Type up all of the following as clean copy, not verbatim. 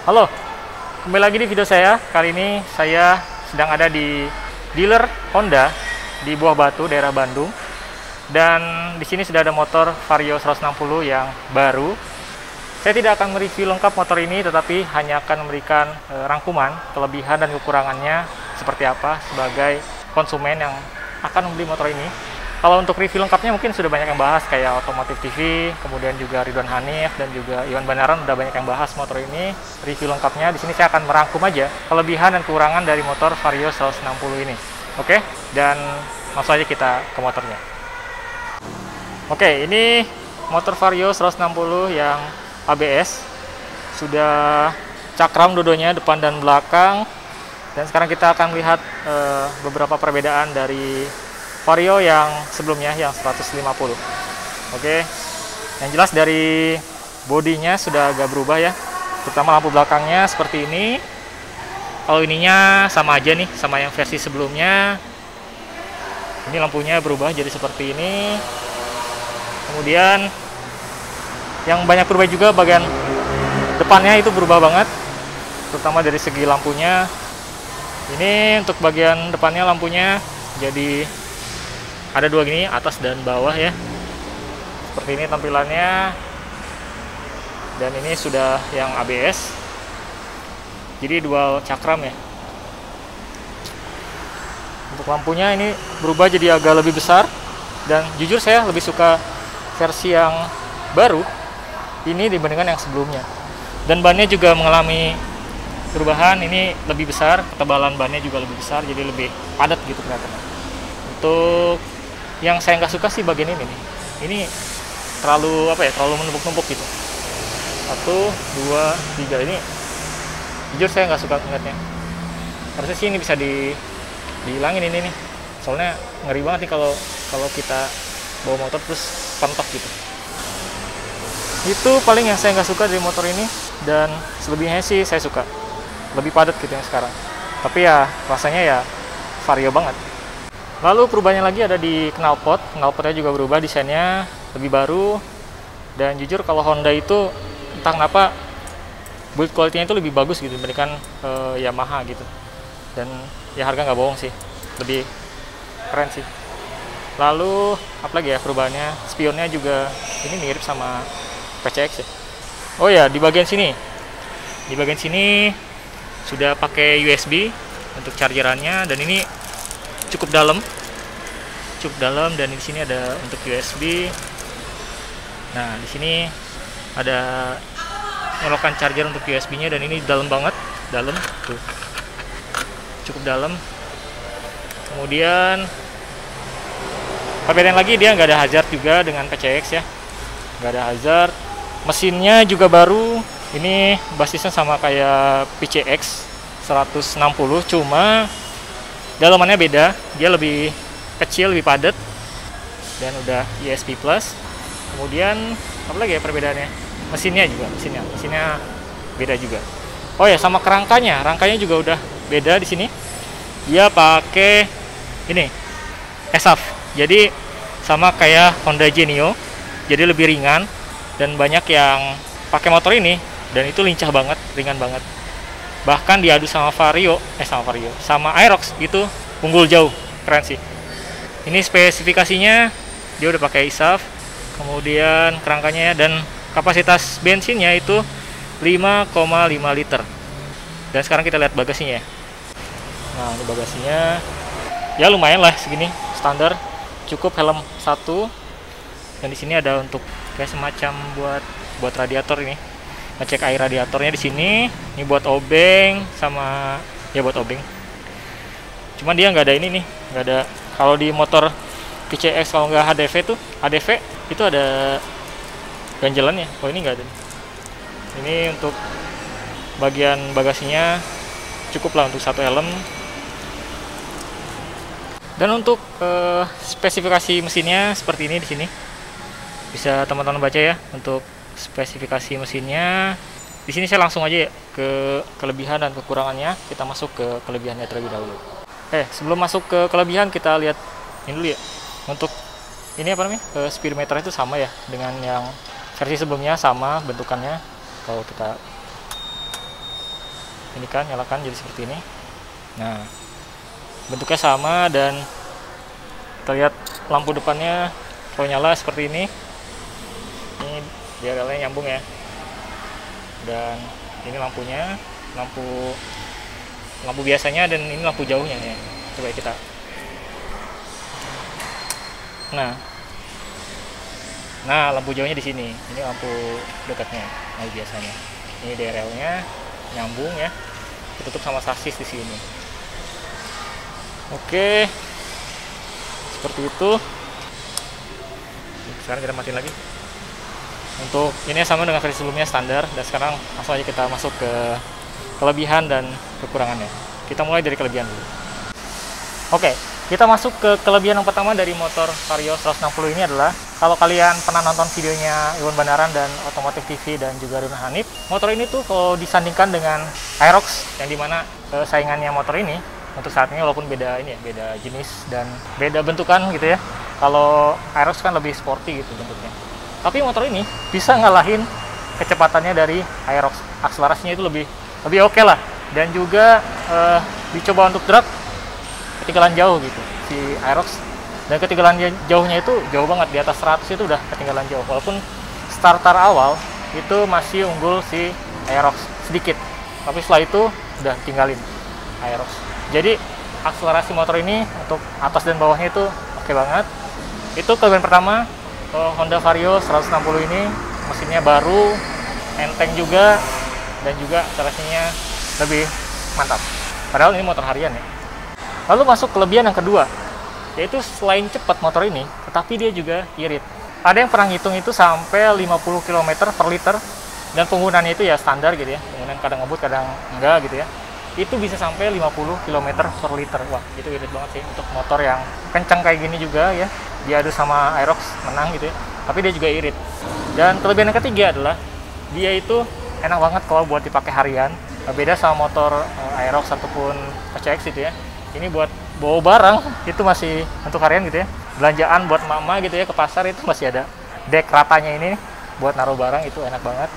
Halo, kembali lagi di video saya. Kali ini saya sedang ada di dealer Honda di Buah Batu, daerah Bandung. Dan di sini sudah ada motor Vario 160 yang baru. Saya tidak akan mereview lengkap motor ini, tetapi hanya akan memberikan rangkuman, kelebihan dan kekurangannya seperti apa sebagai konsumen yang akan membeli motor ini. Kalau untuk review lengkapnya mungkin sudah banyak yang bahas, kayak Otomotif TV, kemudian juga Ridwan Hanif dan juga Iwan Banaran udah banyak yang bahas motor ini. Review lengkapnya di sini saya akan merangkum aja kelebihan dan kekurangan dari motor Vario 160 ini. Oke, dan langsung aja kita ke motornya. Oke, ini motor Vario 160 yang ABS. Sudah cakram dua-duanya, depan dan belakang. Dan sekarang kita akan lihat beberapa perbedaan dari Vario yang sebelumnya, yang 150. Oke, yang jelas dari bodinya sudah agak berubah ya, terutama lampu belakangnya seperti ini. Kalau ininya sama aja nih, sama yang versi sebelumnya. Ini lampunya berubah jadi seperti ini. Kemudian yang banyak berubah juga bagian depannya, itu berubah banget, terutama dari segi lampunya. Ini untuk bagian depannya lampunya jadi ada dua gini, atas dan bawah ya. Seperti ini tampilannya. Dan ini sudah yang ABS. Jadi dual cakram ya. Untuk lampunya ini berubah jadi agak lebih besar. Dan jujur saya lebih suka versi yang baru ini dibandingkan yang sebelumnya. Dan bannya juga mengalami perubahan, ini lebih besar, ketebalan bannya juga lebih besar, jadi lebih padat gitu kelihatannya. Untuk yang saya nggak suka sih bagian ini nih. Ini terlalu terlalu menumpuk-numpuk gitu. 1, 2, 3 ini jujur saya nggak suka ngeliatnya. Harusnya sih ini bisa dihilangin ini nih. Soalnya ngeri banget nih kalau kita bawa motor terus pentok gitu. Itu paling yang saya nggak suka dari motor ini. Dan selebihnya sih saya suka. Lebih padat gitu yang sekarang. Tapi ya rasanya ya Vario banget. Lalu perubahannya lagi ada di knalpot. Knalpotnya juga berubah, desainnya lebih baru. Dan jujur kalau Honda itu entah kenapa build quality-nya itu lebih bagus gitu dibandingkan Yamaha gitu. Dan ya harga nggak bohong sih, lebih keren sih. Lalu apalagi ya perubahannya, spionnya juga ini mirip sama PCX ya. Oh ya, di bagian sini sudah pakai USB untuk chargerannya, dan ini cukup dalam, dan di sini ada untuk USB. Nah, di sini ada nyolokan charger untuk USB-nya, dan ini dalam banget, tuh, cukup dalam. Kemudian perbedaan lagi, dia nggak ada hazard juga dengan PCX ya, nggak ada hazard. Mesinnya juga baru, ini basisnya sama kayak PCX 160, cuma dalamannya beda, dia lebih kecil, lebih padat, dan udah ESP Plus. Kemudian apa lagi ya perbedaannya? Mesinnya beda juga. Oh ya, sama rangkanya juga udah beda di sini. Dia pakai ini ESAF, jadi sama kayak Honda Genio, jadi lebih ringan, dan banyak yang pakai motor ini dan itu lincah banget, ringan banget. Bahkan diadu sama sama Aerox itu unggul jauh, keren sih. Ini spesifikasinya dia udah pakai ESAF, kemudian kerangkanya, dan kapasitas bensinnya itu 5,5 liter. Dan sekarang kita lihat bagasinya. Nah, ini bagasinya ya lumayan lah segini, standar, cukup helm 1. Dan di sini ada untuk kayak semacam buat radiator ini. Ngecek air radiatornya di sini. Ini buat obeng sama ya buat obeng. Cuman dia nggak ada ini nih, nggak ada. Kalau di motor PCX kalau nggak ADV itu ada ganjelannya. Oh, ini nggak ada. Ini untuk bagian bagasinya cukup lah untuk satu helm. Dan untuk spesifikasi mesinnya seperti ini di sini. Bisa teman-teman baca ya untuk spesifikasi mesinnya. Di sini saya langsung aja ya ke kelebihan dan kekurangannya. Kita masuk ke kelebihannya terlebih dahulu. Sebelum masuk ke kelebihan, kita lihat ini dulu ya. Untuk ini speedometer itu sama ya dengan yang versi sebelumnya, sama bentukannya. Kalau kita ini kan nyalakan jadi seperti ini. Nah, bentuknya sama dan terlihat lampu depannya kalau nyala seperti ini. Ini DRL-nya nyambung ya. Dan ini lampunya, lampu biasanya, dan ini lampu jauhnya ya. Coba kita. Nah, lampu jauhnya di sini. Ini lampu dekatnya, lampu biasanya. Ini DRL-nya nyambung ya. Ditutup sama sasis di sini. Oke. Seperti itu. Sekarang kita matiin lagi. Untuk ini sama dengan versi sebelumnya, standar. Dan sekarang langsung aja kita masuk ke kelebihan dan kekurangannya. Kita mulai dari kelebihan dulu. Oke, kita masuk ke kelebihan yang pertama dari motor Vario 160 ini adalah, kalau kalian pernah nonton videonya Iwan Banaran dan Otomotif TV dan juga Runa Hanif, motor ini tuh kalau disandingkan dengan Aerox, yang dimana saingannya motor ini untuk saat ini, walaupun beda jenis dan beda bentukan gitu ya. Kalau Aerox kan lebih sporty gitu bentuknya. Tapi motor ini bisa ngalahin kecepatannya dari Aerox. Akselerasinya itu lebih oke lah. Dan juga dicoba untuk drag ketinggalan jauh gitu si Aerox. Dan ketinggalan jauhnya itu jauh banget, di atas 100 itu udah ketinggalan jauh. Walaupun starter awal itu masih unggul si Aerox sedikit. Tapi setelah itu udah tinggalin Aerox. Jadi akselerasi motor ini untuk atas dan bawahnya itu oke banget. Itu kelebihan pertama. Honda Vario 160 ini mesinnya baru, enteng juga, dan juga akselerasinya lebih mantap. Padahal ini motor harian ya. Lalu masuk kelebihan yang kedua, yaitu selain cepat motor ini, tetapi dia juga irit. Ada yang pernah ngitung itu sampai 50 km per liter, dan penggunaannya itu ya standar gitu ya, penggunaan kadang ngebut kadang enggak gitu ya. Itu bisa sampai 50 km per liter. Wah, itu irit banget sih untuk motor yang kencang kayak gini juga ya. Diadu sama Aerox menang gitu ya, tapi dia juga irit. Dan kelebihan yang ketiga adalah dia itu enak banget kalau buat dipakai harian. Beda sama motor Aerox ataupun PCX gitu ya. Ini buat bawa barang itu masih untuk harian gitu ya. Belanjaan buat mama gitu ya ke pasar itu masih ada dek ratanya ini buat naruh barang, itu enak banget.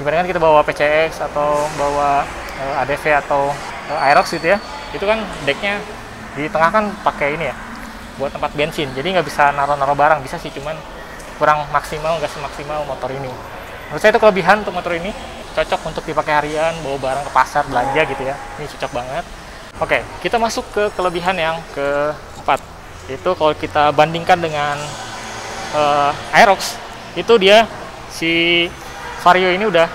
Dibandingkan kita bawa PCX atau bawa ADV atau Aerox gitu ya, itu kan deknya di tengah kan pakai ini ya buat tempat bensin, jadi nggak bisa naruh barang. Bisa sih, cuman kurang maksimal, nggak semaksimal motor ini. Menurut saya itu kelebihan untuk motor ini, cocok untuk dipakai harian, bawa barang ke pasar, belanja gitu ya. Ini cocok banget. Oke, kita masuk ke kelebihan yang keempat. Itu kalau kita bandingkan dengan Aerox, itu dia si Vario ini udah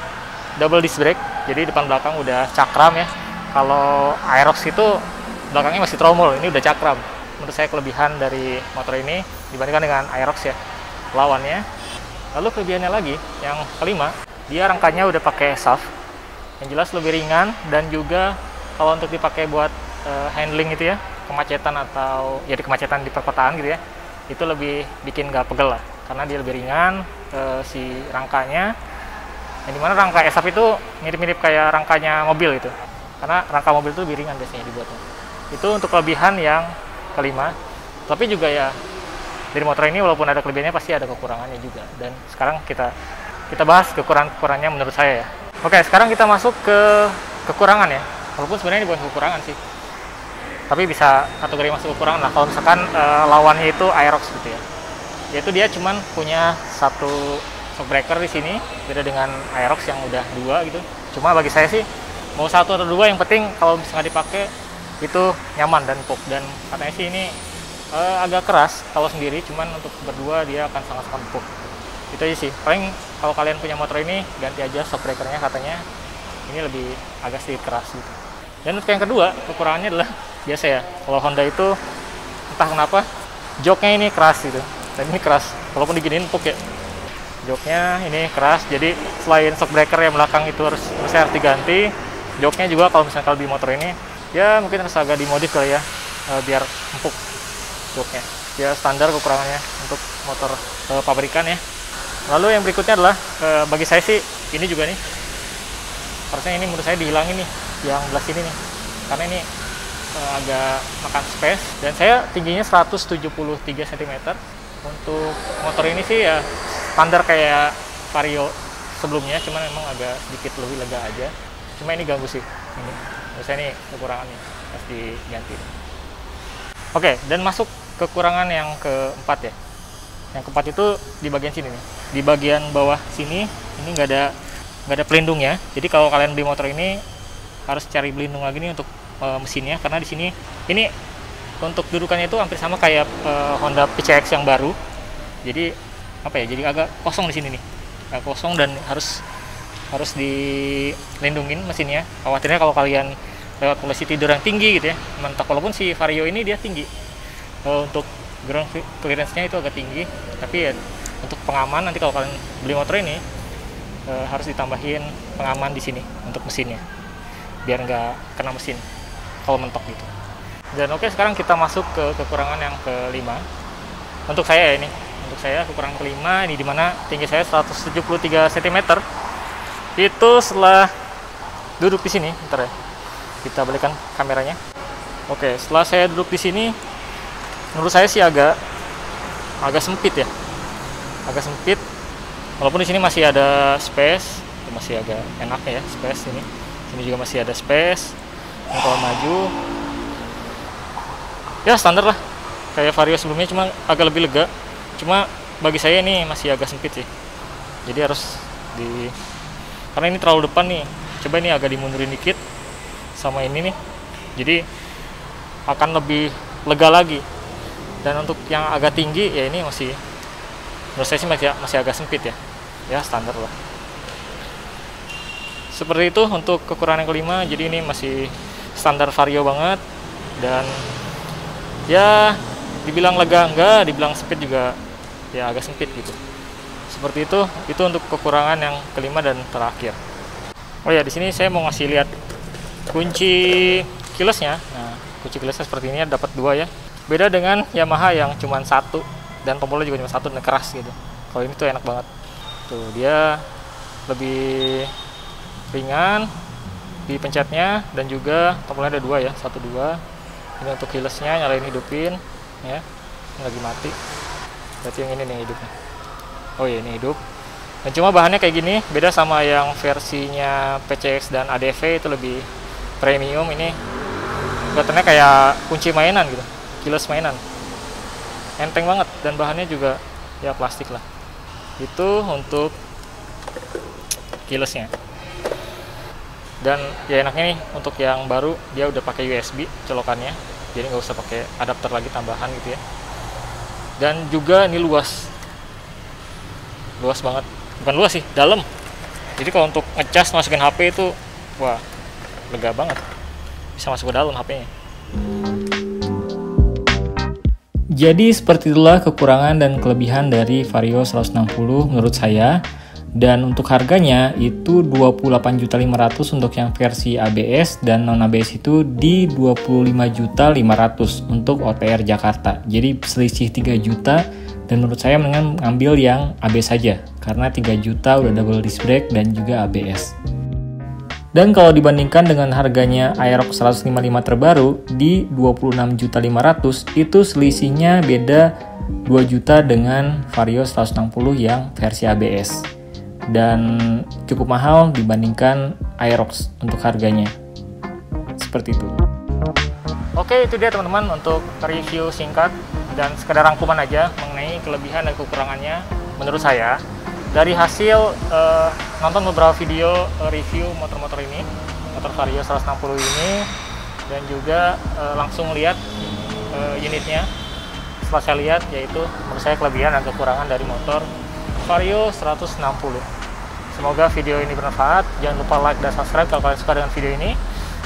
double disc brake, jadi depan belakang udah cakram ya. Kalau Aerox itu belakangnya masih tromol, ini udah cakram. Menurut saya kelebihan dari motor ini dibandingkan dengan Aerox ya, lawannya. Lalu kelebihannya lagi, yang kelima, dia rangkanya udah pakai shaft, yang jelas lebih ringan, dan juga kalau untuk dipakai buat handling gitu ya, kemacetan atau jadi kemacetan di perkotaan gitu ya, itu lebih bikin nggak pegel lah, karena dia lebih ringan si rangkanya. Yang dimana rangka SAF itu mirip-mirip kayak rangkanya mobil gitu, karena rangka mobil itu lebih ringan biasanya dibuatnya. Itu untuk kelebihan yang kelima. Tapi juga ya, dari motor ini walaupun ada kelebihannya pasti ada kekurangannya juga, dan sekarang kita bahas kekurangannya menurut saya ya. Oke, sekarang kita masuk ke kekurangan ya, walaupun sebenarnya ini bukan kekurangan sih, tapi bisa kategori masuk kekurangan lah. Kalau misalkan lawannya itu Aerox gitu ya, yaitu dia cuman punya satu shockbreaker di sini, beda dengan Aerox yang udah dua gitu. Cuma bagi saya sih mau satu atau dua, yang penting kalau misalnya dipakai itu nyaman dan empuk. Dan katanya sih ini agak keras kalau sendiri, cuman untuk berdua dia akan sangat empuk. Itu aja sih. Paling kalau kalian punya motor ini ganti aja shockbreakernya, katanya ini lebih agak sedikit keras gitu. Dan untuk yang kedua, kekurangannya adalah biasa ya, kalau Honda itu entah kenapa joknya ini keras gitu, dan ini keras walaupun diginiin empuk ya. Joknya ini keras, jadi selain shockbreaker yang belakang itu harus diganti, joknya juga kalau misalnya kalau di motor ini ya mungkin harus agak dimodif kali ya, biar empuk joknya. Ya standar kekurangannya untuk motor pabrikan ya. Lalu yang berikutnya adalah bagi saya sih ini juga nih, harusnya ini menurut saya dihilangin nih, yang belah sini nih, karena ini agak makan space. Dan saya tingginya 173 cm. Untuk motor ini sih ya standar kayak Vario sebelumnya, cuman memang agak sedikit lebih lega aja. Cuma ini ganggu sih. Ini biasanya nih kekurangannya harus diganti. Oke, dan masuk kekurangan yang keempat ya. Yang keempat itu di bagian sini nih, di bagian bawah sini ini nggak ada pelindungnya. Jadi kalau kalian beli motor ini harus cari pelindung lagi nih untuk mesinnya, karena di sini ini untuk dudukannya itu hampir sama kayak Honda PCX yang baru. Jadi apa ya? Jadi agak kosong di sini nih, agak kosong dan harus dilindungin mesinnya. Khawatirnya kalau kalian lewat posisi tidur yang tinggi gitu ya, mentok, walaupun si Vario ini dia tinggi, untuk ground clearance-nya itu agak tinggi, tapi ya untuk pengaman nanti kalau kalian beli motor ini harus ditambahin pengaman di sini untuk mesinnya biar nggak kena mesin kalau mentok gitu. Dan oke, sekarang kita masuk ke kekurangan yang kelima. Untuk saya ya, untuk saya kekurangan kelima ini dimana tinggi saya 173 cm. Itu setelah duduk di sini, bentar ya, kita balikan kameranya. Oke, setelah saya duduk di sini, menurut saya sih agak sempit ya, agak sempit. Walaupun di sini masih ada space, masih agak enak ya space ini. Sini juga masih ada space. Dan kalau maju, ya standar lah, kayak Vario sebelumnya, cuma agak lebih lega. Cuma bagi saya ini masih agak sempit sih. Jadi harus karena ini terlalu depan nih. Coba ini agak dimundurin dikit sama ini nih. Jadi akan lebih lega lagi. Dan untuk yang agak tinggi ya ini masih, menurut saya sih masih agak sempit ya. Ya standar lah. Seperti itu untuk kekurangan yang kelima. Jadi ini masih standar Vario banget, dan ya dibilang lega enggak, dibilang sempit juga ya agak sempit gitu. Seperti itu untuk kekurangan yang kelima dan terakhir. Oh ya, di sini saya mau ngasih lihat kunci keyless-nya. Nah, kunci keyless-nya seperti ini, dapat 2 ya. Beda dengan Yamaha yang cuma 1 dan tombolnya juga cuma 1 dan keras gitu. Kalau ini tuh enak banget. Tuh, dia lebih ringan dipencetnya, dan juga tombolnya ada 2 ya, 1 2. Ini untuk keyless-nya, nyalain hidupin ya. Ini lagi mati. Berarti yang ini nih hidupnya. Oh ya, ini hidup. Dan cuma bahannya kayak gini, beda sama yang versinya PCX dan ADV itu lebih premium. Ini kelihatannya kayak kunci mainan gitu, keyless mainan. Enteng banget, dan bahannya juga ya plastik lah. Itu untuk keyless-nya. Dan ya enaknya nih, untuk yang baru dia udah pakai USB colokannya, jadi nggak usah pakai adapter lagi tambahan gitu ya. Dan juga ini luas banget, bukan luas sih, dalam. Jadi kalau untuk ngecas masukin HP itu wah lega banget, bisa masuk ke dalam HP-nya. Jadi seperti itulah kekurangan dan kelebihan dari Vario 160 menurut saya. Dan untuk harganya itu 28.500.000 untuk yang versi ABS, dan non ABS itu di 25.500.000 untuk OTR Jakarta. Jadi selisih 3 juta, dan menurut saya mendingan ngambil yang ABS saja karena 3 juta udah double disc brake dan juga ABS. Dan kalau dibandingkan dengan harganya Aerox 155 terbaru di 26.500.000, itu selisihnya beda 2 juta dengan Vario 160 yang versi ABS. Dan cukup mahal dibandingkan Aerox untuk harganya. Seperti itu. Oke, itu dia teman-teman untuk review singkat dan sekedar rangkuman aja mengenai kelebihan dan kekurangannya menurut saya dari hasil nonton beberapa video review motor-motor ini, motor Vario 160 ini, dan juga langsung lihat unitnya. Setelah saya lihat, yaitu menurut saya kelebihan dan kekurangan dari motor Vario 160. Semoga video ini bermanfaat. Jangan lupa like dan subscribe kalau kalian suka dengan video ini,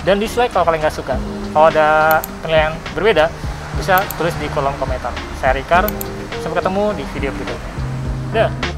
dan dislike kalau kalian nggak suka. Kalau ada penilaian berbeda, bisa tulis di kolom komentar. Saya Rikar, sampai ketemu di video berikutnya. Dah.